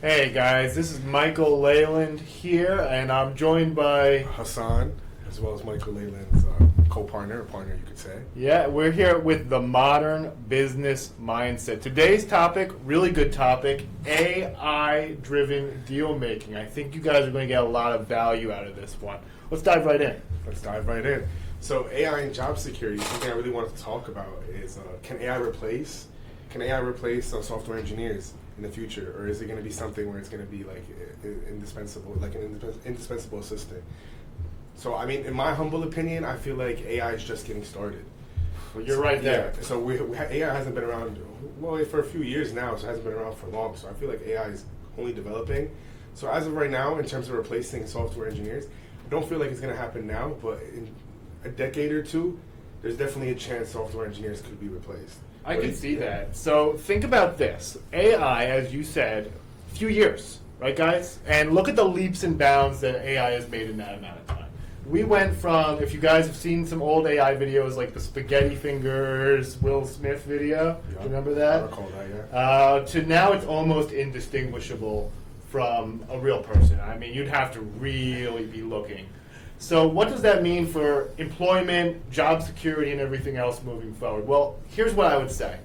Hey guys, this is Michael Leyland here, and I'm joined by Hassan, as well as Michael Leyland's co-partner, or partner, you could say. Yeah, we're here with the Modern Business Mindset. Today's topic, really good topic, AI-driven deal making. I think you guys are going to get a lot of value out of this one. Let's dive right in. Let's dive right in. So AI and job security, something I really wanted to talk about is can AI replace software engineers in the future, or is it going to be something where it's going to be like indispensable, like an indispensable assistant? So, I mean, in my humble opinion, I feel like AI is just getting started. Well, you're right there. Yeah, so AI hasn't been around, well, for a few years now, so it hasn't been around for long. So I feel like AI is only developing. So as of right now, in terms of replacing software engineers, I don't feel like it's going to happen now, but in a decade or two, there's definitely a chance software engineers could be replaced. I can see that. So think about this. AI, as you said, a few years, right guys? And look at the leaps and bounds that AI has made in that amount of time. We went from, if you guys have seen some old AI videos like the Spaghetti Fingers, Will Smith video, Yeah, remember that? I recall that, yeah. To now it's almost indistinguishable from a real person. I mean, you'd have to really be looking. So what does that mean for employment, job security, and everything else moving forward? Well, here's what I would say.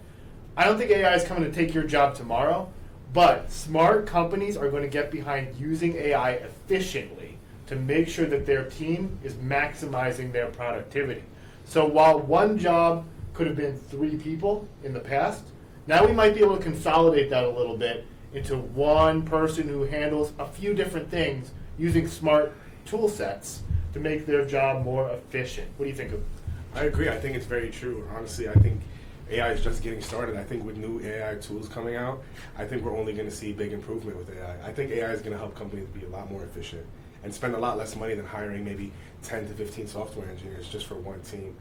I don't think AI is coming to take your job tomorrow, but smart companies are going to get behind using AI efficiently to make sure that their team is maximizing their productivity. So while one job could have been 3 people in the past, now we might be able to consolidate that a little bit into one person who handles a few different things using smart tool sets to make their job more efficient. What do you think of? I agree. I think it's very true. Honestly, I think AI is just getting started. I think with new AI tools coming out, I think we're only going to see big improvement with AI. I think AI is going to help companies be a lot more efficient and spend a lot less money than hiring maybe 10 to 15 software engineers just for one team.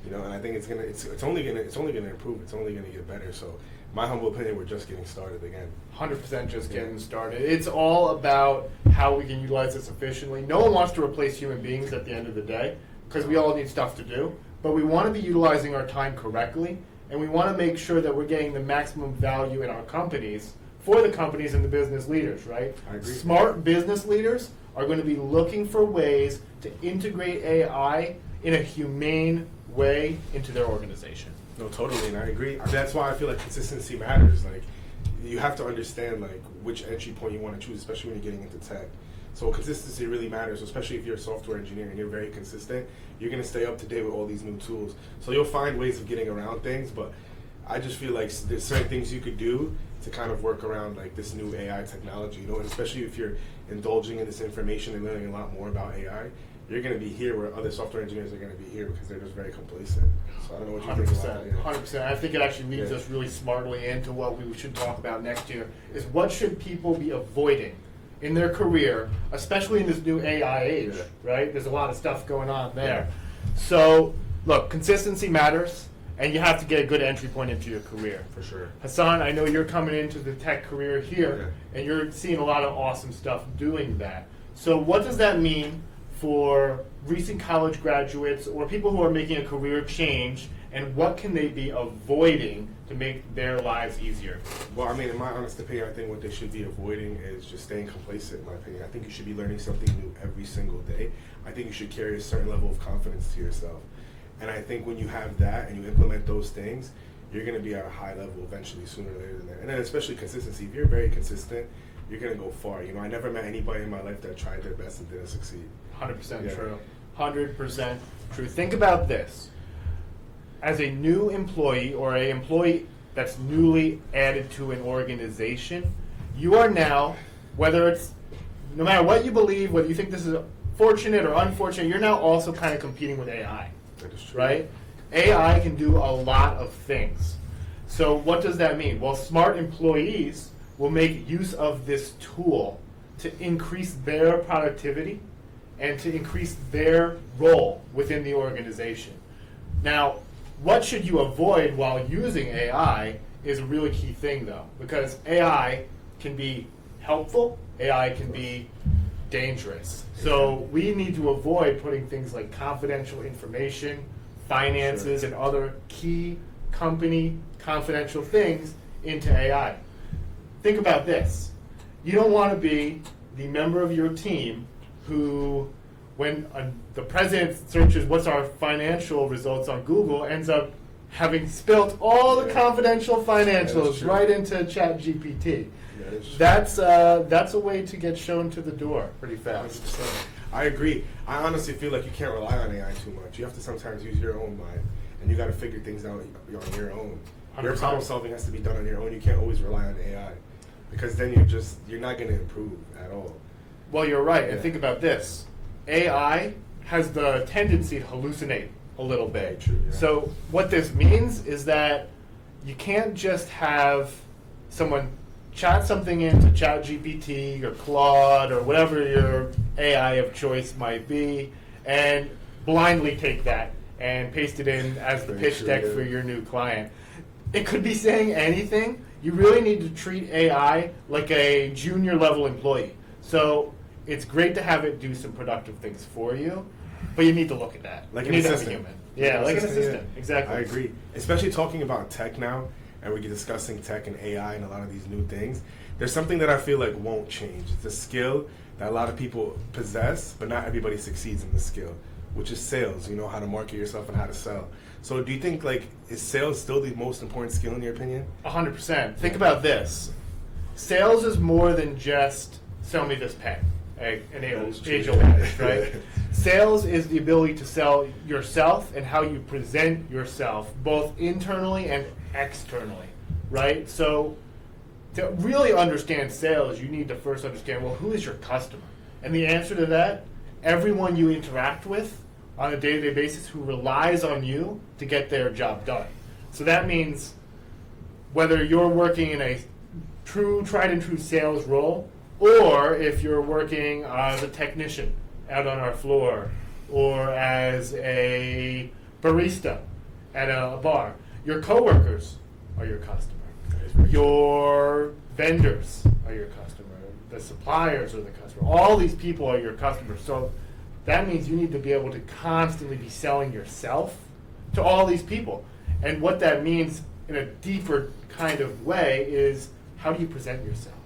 You know, and I think it's only gonna improve. It's only gonna get better. So, my humble opinion, we're just getting started again. 100% just getting started. It's all about how we can utilize this efficiently. No one wants to replace human beings at the end of the day because we all need stuff to do. But we want to be utilizing our time correctly, and we want to make sure that we're getting the maximum value in our companies for the companies and the business leaders, right? I agree. Smart business leaders are going to be looking for ways to integrate AI in a humane way into their organization. No, totally, and I agree. That's why I feel like consistency matters. Like, you have to understand like which entry point you want to choose, especially when you're getting into tech. So consistency really matters, especially if you're a software engineer and you're very consistent. You're going to stay up to date with all these new tools. So you'll find ways of getting around things, but I just feel like there's certain things you could do to kind of work around like this new AI technology, you know, and especially if you're indulging in this information and learning a lot more about AI, you're going to be here where other software engineers are going to be here because they're just very complacent. So I don't know what you think about that. 100%. I think it actually leads us really smartly into what we should talk about next year is what should people be avoiding in their career, especially in this new AI age, right? There's a lot of stuff going on there. So, look, consistency matters, and you have to get a good entry point into your career. For sure. Hassan, I know you're coming into the tech career here, and you're seeing a lot of awesome stuff doing that. So what does that mean for recent college graduates or people who are making a career change, and what can they be avoiding to make their lives easier? Well, I mean, in my honest opinion, I think what they should be avoiding is just staying complacent, in my opinion. I think you should be learning something new every single day. I think you should carry a certain level of confidence to yourself. And I think when you have that and you implement those things, you're going to be at a high level eventually, sooner or later than that. And then especially consistency. If you're very consistent, you're going to go far. You know, I never met anybody in my life that tried their best and didn't succeed. 100% true. 100% true. Think about this. As a new employee or an employee that's newly added to an organization, you are now, no matter what you believe, whether you think this is fortunate or unfortunate, you're now also kind of competing with AI. That is true. Right? AI can do a lot of things. So what does that mean? Well, smart employees will make use of this tool to increase their productivity and to increase their role within the organization. Now, what should you avoid while using AI is a really key thing, though, because AI can be helpful, AI can be dangerous. So we need to avoid putting things like confidential information, finances, and other key company confidential things into AI. Think about this. You don't want to be the member of your team who, when the president searches what's our financial results on Google, ends up having spilt all the confidential financials right into ChatGPT. That's a way to get shown to the door pretty fast. 100%. I agree. I honestly feel like you can't rely on AI too much. You have to sometimes use your own mind, and you got to figure things out on your own. Your 100%. problem solving has to be done on your own. You can't always rely on AI, because then you're not going to improve at all. Well, you're right. Yeah. And think about this. AI has the tendency to hallucinate a little bit. True, yeah. So what this means is that you can't just have someone chat something into ChatGPT or Claude or whatever your AI of choice might be and blindly take that and paste it in as the Very pitch true, deck yeah. for your new client. It could be saying anything. You really need to treat AI like a junior level employee. So it's great to have it do some productive things for you, but you need to look at that. Like you an need to have a assistant. human. Yeah, like an assistant. Yeah. Exactly. I agree. Especially talking about tech now, and we're discussing tech and AI and a lot of these new things. There's something that I feel like won't change. It's a skill that a lot of people possess, but not everybody succeeds in the skill, which is sales. You know, how to market yourself and how to sell. So do you think, like, is sales still the most important skill in your opinion? 100%. Think about this. Sales is more than just sell me this pen, an age-old adage, right? Sales is the ability to sell yourself and how you present yourself, both internally and externally, right? So to really understand sales, you need to first understand, well, who is your customer? And the answer to that, everyone you interact with on a day-to-day basis who relies on you to get their job done. So that means whether you're working in a tried and true sales role, or if you're working as a technician out on our floor, or as a barista at a bar, your coworkers are your customer. Your vendors are your customer. The suppliers are the customer. All these people are your customers. So that means you need to be able to constantly be selling yourself to all these people. And what that means in a deeper kind of way is, how do you present yourself?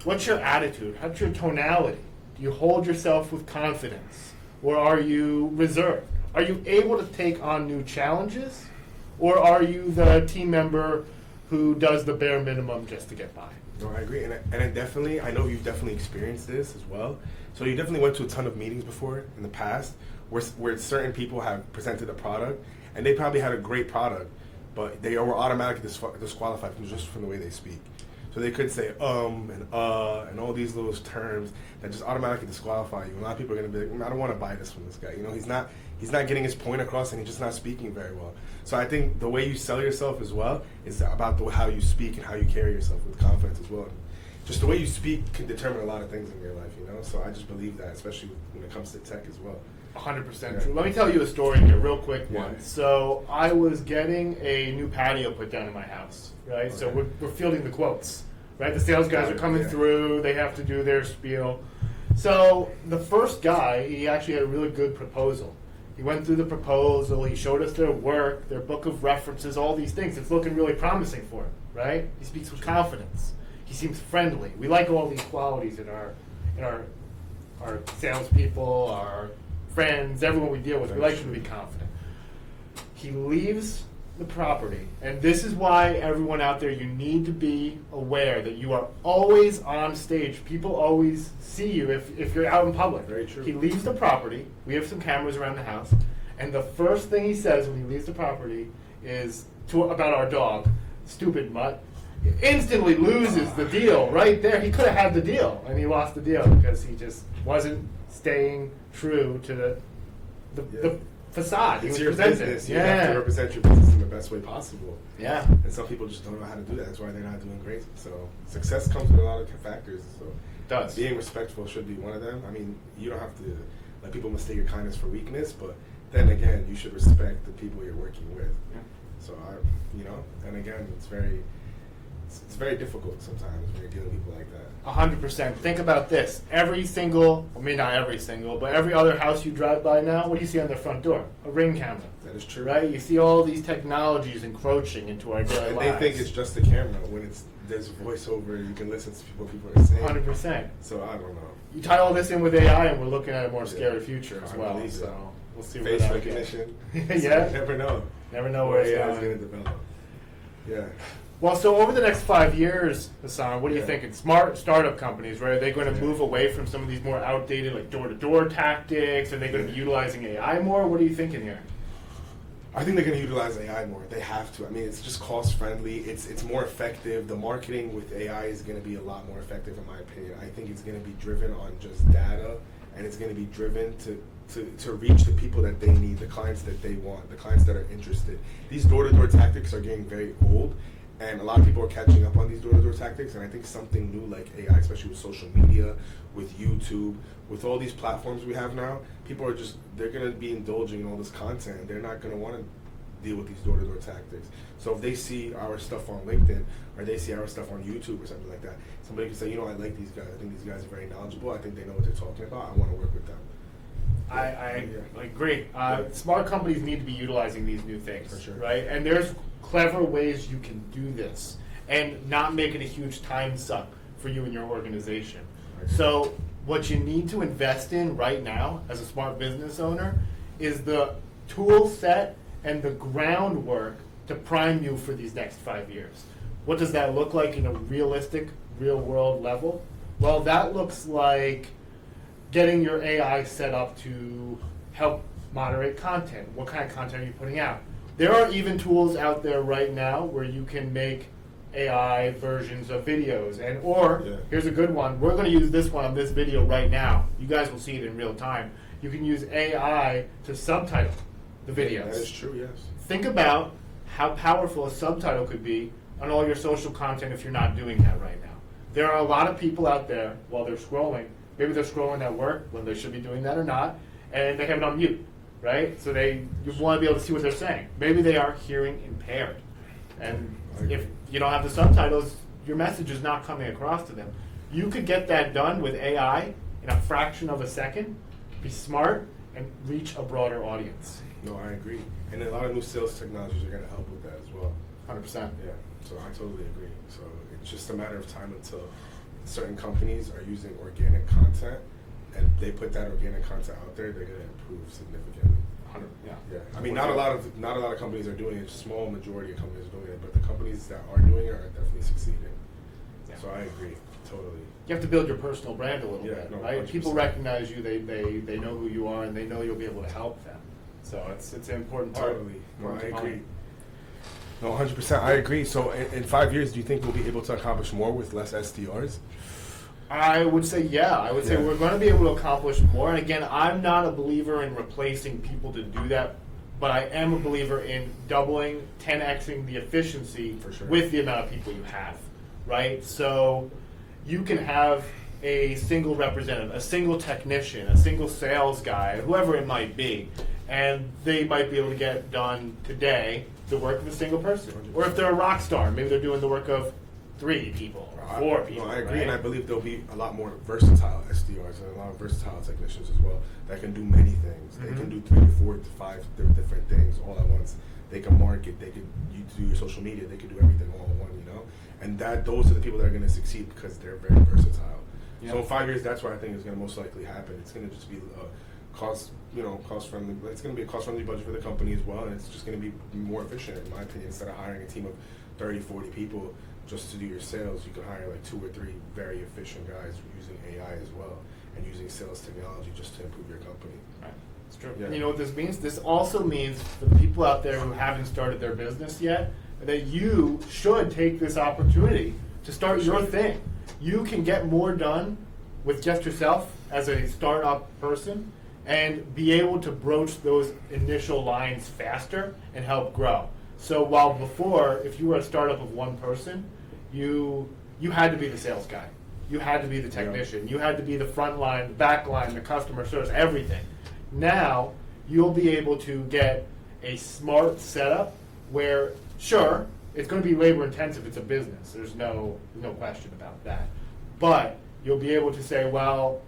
What's your attitude? What's your tonality? Do you hold yourself with confidence? Or are you reserved? Are you able to take on new challenges? Or are you the team member who does the bare minimum just to get by? No, I agree, and I know you've definitely experienced this as well. So you definitely went to a ton of meetings before in the past, where certain people have presented a product, and they probably had a great product, but they were automatically disqualified just from the way they speak. So they could say and all these little terms that just automatically disqualify you. A lot of people are going to be like, I don't want to buy this from this guy. You know, he's not getting his point across, and he's just not speaking very well. So I think the way you sell yourself as well is about how you speak and how you carry yourself with confidence as well. Just the way you speak can determine a lot of things in your life, you know? So I just believe that, especially when it comes to tech as well. 100% true. Let me tell you a story here, real quick one. Yeah. So I was getting a new patio put down in my house, right? Okay. So we're fielding the quotes, right? The sales guys are coming through. They have to do their spiel. So the first guy, he actually had a really good proposal. He went through the proposal. He showed us their work, their book of references, all these things. It's looking really promising for him, right? He speaks with confidence. He seems friendly. We like all these qualities in our salespeople, our friends, everyone we deal with. We like them to be confident. He leaves the property, and this is why everyone out there, you need to be aware that you are always on stage. People always see you if you're out in public. Very true. He leaves the property. We have some cameras around the house, and the first thing he says when he leaves the property is about our dog, "Stupid mutt." Instantly loses the deal right there. He could have had the deal, and he lost the deal because he just wasn't staying true to the facade he It's was your presenting. business. You have to represent your business in the best way possible. Yeah. And some people just don't know how to do that. That's why they're not doing great. So success comes with a lot of factors. So It does. being respectful should be one of them. I mean, you don't have to let people mistake your kindness for weakness, but then again, you should respect the people you're working with. Yeah. So and again, it's it's very difficult sometimes when you're dealing with people like that. 100%. Think about this. Every single, I mean not every single, but every other house you drive by now, what do you see on their front door? A Ring camera. That is true. Right? You see all these technologies encroaching into our daily And lives. they think it's just the camera when there's voiceover, you can listen to what people are saying. 100%. So I don't know. You tie all this in with AI, and we're looking at a more Yeah. scary future as I well. believe So so. we'll see where Face that recognition. goes. Yeah. You never know. Never know where it's AI is going. going to develop. Yeah. Well, so over the next 5 years, Hassan, what are you Yeah. thinking? Smart startup companies, right? Are they going to Yeah. move away from some of these more outdated, like door-to-door tactics? Are they going to be utilizing AI more? What are you thinking here? I think they're going to utilize AI more. They have to. I mean, it's just cost friendly. It's more effective. The marketing with AI is going to be a lot more effective, in my opinion. I think it's going to be driven on just data, and it's going to be driven to reach the people that they need, the clients that they want, the clients that are interested. These door-to-door tactics are getting very old, and a lot of people are catching up on these door-to-door tactics. And I think something new like AI, especially with social media, with YouTube, with all these platforms we have now, people are they're going to be indulging in all this content, and they're not going to want to deal with these door-to-door tactics. So if they see our stuff on LinkedIn, or they see our stuff on YouTube or something like that, somebody can say, you know, I like these guys. I think these guys are very knowledgeable. I think they know what they're talking about. I want to work with them. I Yeah. agree. Yeah. Smart companies need to be utilizing these new things, For sure. right? And there's clever ways you can do this and not make it a huge time suck for you and your organization. I agree. So what you need to invest in right now as a smart business owner is the tool set and the groundwork to prime you for these next 5 years. What does that look like in a realistic, real world level? Well, that looks like getting your AI set up to help moderate content. What kind of content are you putting out? There are even tools out there right now where you can make AI versions of videos. Or, Yeah. here's a good one. We're going to use this one on this video right now. You guys will see it in real time. You can use AI to subtitle the videos. That is true, yes. Think about how powerful a subtitle could be on all your social content if you're not doing that right now. There are a lot of people out there while they're scrolling. Maybe they're scrolling at work when they should be doing that or not, and they have it on mute, right? So you want to be able to see what they're saying. Maybe they are hearing impaired, and if you don't have the subtitles, your message is not coming across to them. You could get that done with AI in a fraction of a second, be smart, and reach a broader audience. No, I agree. And a lot of new sales technologies are going to help with that as well. 100%. Yeah, so I totally agree. So it's just a matter of time until certain companies are using organic content, and they put that organic content out there, they're going to improve significantly. 100, yeah. Yeah, I mean, not a lot of companies are doing it. A small majority of companies are doing it, but the companies that are doing it are definitely succeeding. Yeah. So I agree, totally. You have to build your personal brand a little Yeah, bit, no, right? 100%. People recognize you, they know who you are, and they know you'll be able to help them. So it's an important part. Totally. No, I important agree. component. No, 100%. I agree. So in 5 years, do you think we'll be able to accomplish more with less SDRs? I would say, yeah. I would say Yeah. we're going to be able to accomplish more. And again, I'm not a believer in replacing people to do that, but I am a believer in doubling, 10xing the efficiency For sure. with the amount of people you have, right? So you can have a single representative, a single technician, a single sales guy, whoever it might be, and they might be able to get done today the work of a single person. Or if they're a rock star, maybe they're doing the work of 3 people or 4 people. No, I agree, right? and I believe there'll be a lot more versatile SDRs and a lot of versatile technicians as well that can do many things. They can do 3 to 4 to 5 different things all at once. They can market. They can do your social media. They can do everything all in one. And those are the people that are going to succeed because they're very versatile. Yeah. So in 5 years, that's what I think is going to most likely happen. It's going to just be cost friendly. It's going to be a cost friendly budget for the company as well, and it's just going to be more efficient, in my opinion. Instead of hiring a team of 30, 40 people just to do your sales, you could hire like 2 or 3 very efficient guys using AI as well and using sales technology just to improve your company. Right. It's true. Yeah. And you know what this means? This also means for the people out there who haven't started their business yet, that you should take this opportunity to start your thing. You can get more done with just yourself as a startup person and be able to broach those initial lines faster and help grow. So while before, if you were a startup of one person, you had to be the sales guy. You had to be the technician. You had to be the front line, the back line, the customer service, everything. Now, you'll be able to get a smart setup where, sure, it's going to be labor intensive. It's a business. There's no question about that. But you'll be able to say, well,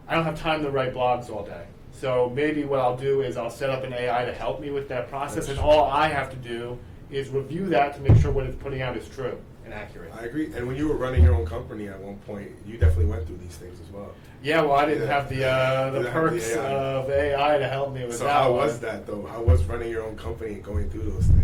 I don't have time to write blogs all day. So maybe what I'll do is I'll set up an AI to help me with that process, and all I have to do is review that to make sure what it's putting out is true and accurate. I agree. And when you were running your own company at one point, you definitely went through these things as well. Yeah, well, I didn't have the didn't perks have the AI. of AI to help me with So that. how one. was that though? How was running your own company and going through those things?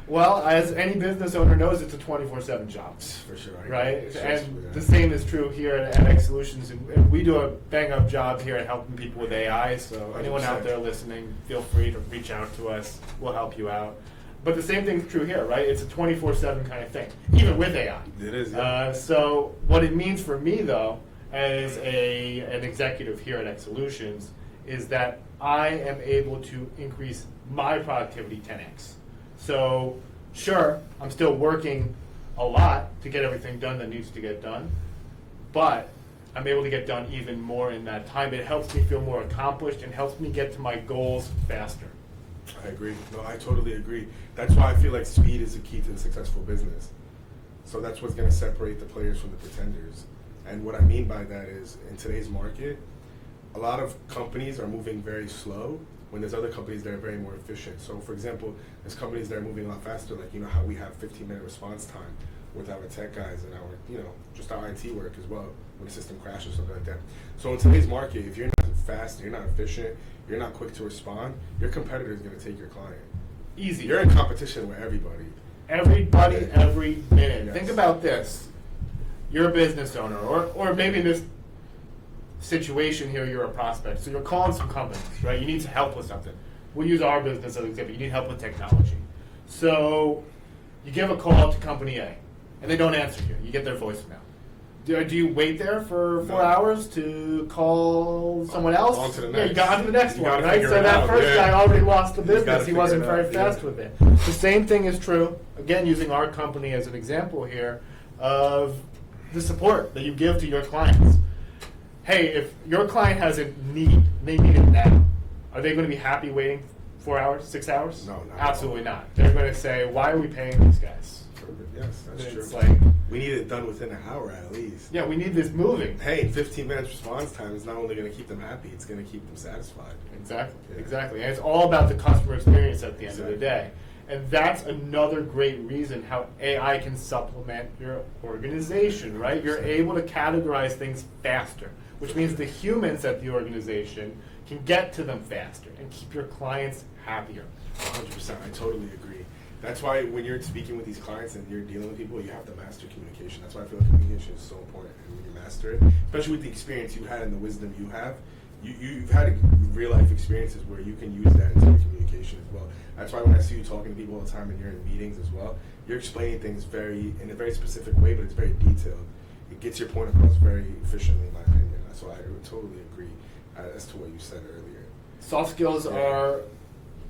Well, as any business owner knows, it's a 24/7 job. For sure. I agree. Right? It's And stressful, yeah. the same is true here at NX Solutions. And we do a bang-up job here at helping people with AI. So anyone out 100%. there listening, feel free to reach out to us. We'll help you out. But the same thing's true here, right? It's a 24/7 kind of thing, even with AI. It is, yeah. So what it means for me, though, as an executive here at X Solutions, is that I am able to increase my productivity 10x. So sure, I'm still working a lot to get everything done that needs to get done, but I'm able to get done even more in that time. It helps me feel more accomplished and helps me get to my goals faster. I agree. No, I totally agree. That's why I feel like speed is the key to a successful business. So that's what's going to separate the players from the pretenders. And what I mean by that is, in today's market, a lot of companies are moving very slow when there's other companies that are very more efficient. So for example, there's companies that are moving a lot faster, like how we have 15-minute response time with our tech guys and our, just our IT work as well when a system crashes or something like that. So in today's market, if you're not fast, you're not efficient, you're not quick to respond, your competitor is going to take your client. Easy. You're in competition with everybody. Everybody, every minute. Yes. Think about this. You're a business owner, or maybe in this situation here, you're a prospect. So you're calling some companies, right? You need some help with something. We'll use our business as an example. You need help with technology. So you give a call to company A, and they don't answer you. You get their voicemail. Do you wait there for 4 hours to call someone else? On to the Yeah, next. you got on to the next You one, gotta right? figure So it that out, first yeah. guy already lost the You just business. gotta He wasn't figure it very out, fast yeah. with it. The same thing is true, again, using our company as an example here, of the support that you give to your clients. Hey, if your client has a need, they need it now, are they going to be happy waiting 4 hours, 6 hours? No, not at Absolutely all. not. They're going to say, why are we paying these guys? Yes, that's It's true. like, We need it done within an hour at least. yeah, we need this moving. Hey, 15 minutes response time is not only going to keep them happy, it's going to keep them satisfied. Exactly, Yeah. exactly. And it's all about the customer experience at the end of the Exactly. day. And that's another great reason how AI can supplement your organization, right? You're able to categorize things faster, which means the humans at the organization can get to them faster and keep your clients happier. 100%. I totally agree. That's why when you're speaking with these clients and you're dealing with people, you have to master communication. That's why I feel like communication is so important. And when you master it, especially with the experience you had and the wisdom you have, you've had real life experiences where you can use that into your communication as well. That's why when I see you talking to people all the time and you're in meetings as well, you're explaining things in a very specific way, but it's very detailed. It gets your point across very efficiently, in my opinion. So I would totally agree as to what you said earlier. Soft skills Yeah. are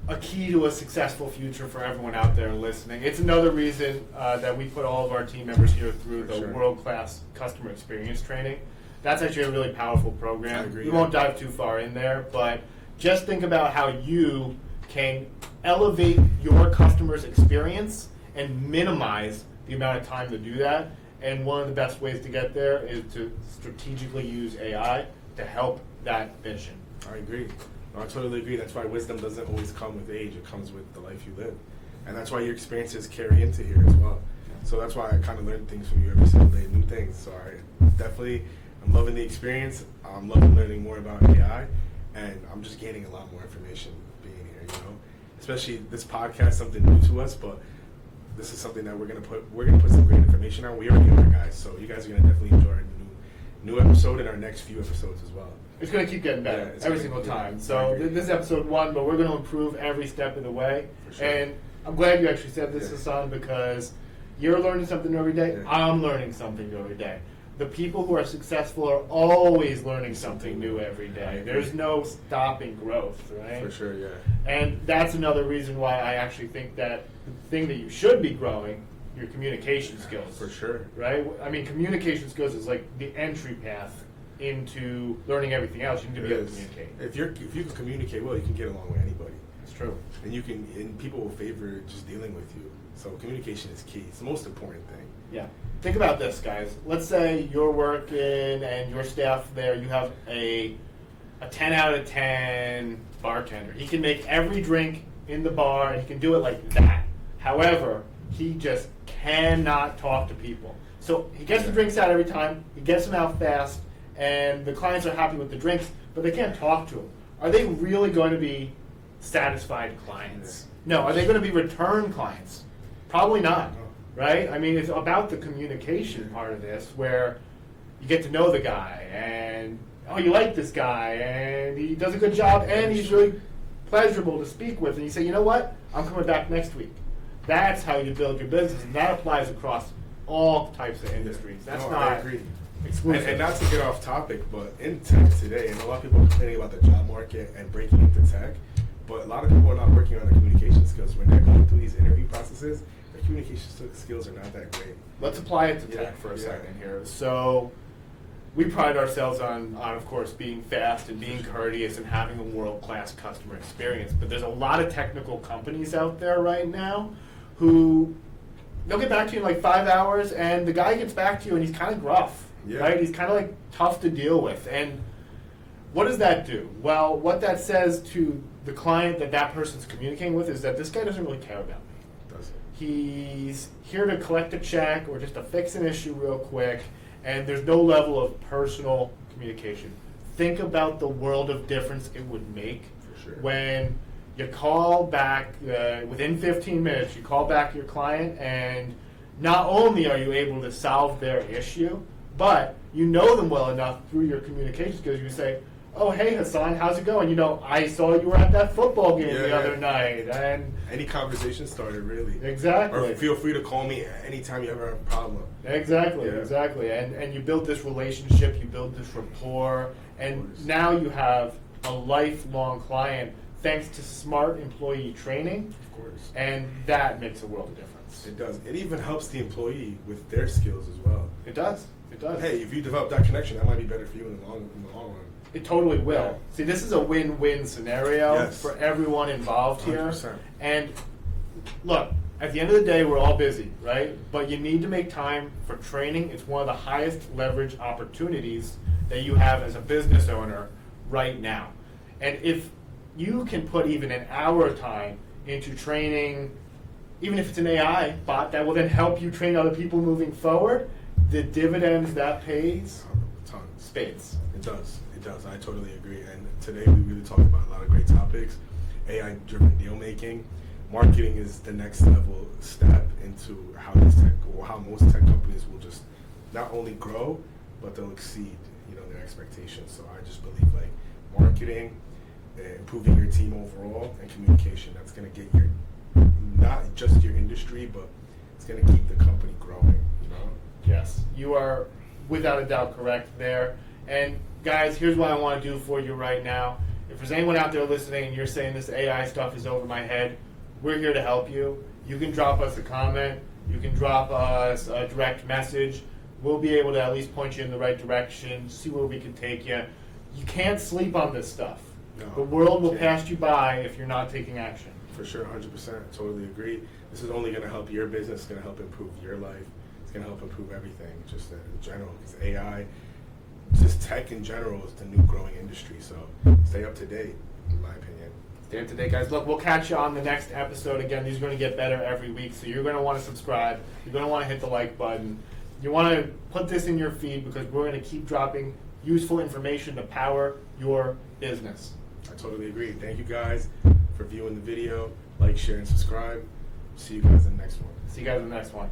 a key to a successful future for everyone out there listening. It's another reason that we put all of our team members here through For the sure. world-class customer experience training. That's actually a really powerful program. I agree, We yeah. won't dive too far in there, but just think about how you can elevate your customer's experience and minimize the amount of time to do that. And one of the best ways to get there is to strategically use AI to help that mission. I agree. No, I totally agree. That's why wisdom doesn't always come with age. It comes with the life you live. And that's why your experiences carry into here as well. So that's why I kind of learn things from you every single day, new things. So I'm loving the experience. I'm loving learning more about AI. And I'm just gaining a lot more information being here, Especially this podcast, something new to us, but this is something that we're gonna put some great information out. We already are, guys. So you guys are gonna definitely enjoy our new episode and our next few episodes as well. It's going to keep getting better Yeah, it's every gonna- single yeah, time. I So agree. this is episode 1, but we're going to improve every step of the way. For sure. And I'm glad you actually said this, Yeah. Hassan, because you're learning something every day. Yeah. I'm learning something every day. The people who are successful are always learning something new every I day. agree. There's no stopping growth, right? For sure, yeah. And that's another reason why I actually think that the thing that you should be growing, your communication skills. For sure. Right? I mean, communication skills is like the entry path into learning everything else. You need to be able to It is. communicate. If you can communicate well, you can get along with anybody, It's true. and people will favor just dealing with you. So communication is key. It's the most important thing. Yeah. Think about this, guys. Let's say you're working and your staff there, you have a 10 out of 10 bartender. He can make every drink in the bar, and he can do it like that. However, he just cannot talk to people. So he gets the drinks out every time, he gets them out fast, and the clients are happy with the drinks, but they can't talk to him. Are they really going to be satisfied clients? No. Are they going to be return clients? Probably not. Right? I mean, it's about the communication part of this, where you get to know the guy, and oh, you like this guy, and he does a good job, and he's really pleasurable to speak with, and you say, you know what, I'm coming back next week. That's how you build your business, and that applies across all types of industries. That's No, not I agree. exclusive. And not to get off topic, but in tech today, and a lot of people are complaining about the job market and breaking into tech, but a lot of people are not working on their communication skills when they're going through these interview processes. Their communication skills are not that great. Let's apply it to Yeah, tech for a yeah. second here. So we pride ourselves on, of course, being fast and being courteous and having a world-class customer experience. But there's a lot of technical companies out there right now who, they'll get back to you in like 5 hours, and the guy gets back to you and he's kind of gruff, Yeah. right? He's kind of like tough to deal with. And what does that do? Well, what that says to the client that that person's communicating with is that this guy doesn't really care about me. Does it? He's here to collect a check or just to fix an issue real quick, and there's no level of personal communication. Think about the world of difference it would make For sure. when you call back within 15 minutes, you call back your client, and not only are you able to solve their issue, but you know them well enough through your communication skills. You say, oh, hey, Hassan, how's it going? You know, I saw you were at that football game the other night. And Any conversation started, really. exactly. Or feel free to call me anytime you ever have a problem. Exactly, Yeah. exactly. And you build this relationship, you build this rapport, and course. now you have a lifelong client thanks to smart employee training, Of course. and that makes a world of difference. It does. It even helps the employee with their skills as well. It does. It does. Hey, if you develop that connection, that might be better for you in the long run. It totally will. Yeah. See, this is a win-win scenario Yes. for everyone involved here. 100%. And look, at the end of the day, we're all busy, right? But you need to make time for training. It's one of the highest leverage opportunities that you have as a business owner right now. And if you can put even an hour of time into training, even if it's an AI bot that will then help you train other people moving forward, the dividends that pays, Tons. spades. It does. It does. I totally agree. And today we really talked about a lot of great topics. AI-driven deal making. Marketing is the next level step into how this tech, or how most tech companies will just not only grow, but they'll exceed, their expectations. So I just believe like marketing, improving your team overall, and communication. That's going to get your, not just your industry, but it's going to keep the company growing. Yes, you are without a doubt correct there. And guys, here's what I want to do for you right now. If there's anyone out there listening and you're saying this AI stuff is over my head, we're here to help you. You can drop us a comment. You can drop us a direct message. We'll be able to at least point you in the right direction, see where we can take you. You can't sleep on this stuff. No, The world will can't. pass you by if you're not taking action. For sure, 100%. Totally agree. This is only going to help your business. It's going to help improve your life. It's going to help improve everything, just in general. Because AI, just tech in general, is the new growing industry. So stay up to date, in my opinion. Stay up to date, guys. Look, we'll catch you on the next episode. Again, these are going to get better every week, so you're going to want to subscribe. You're going to want to hit the like button. You want to put this in your feed because we're going to keep dropping useful information to power your business. I totally agree. Thank you guys for viewing the video. Like, share, and subscribe. See you guys in the next one. See you guys in the next one.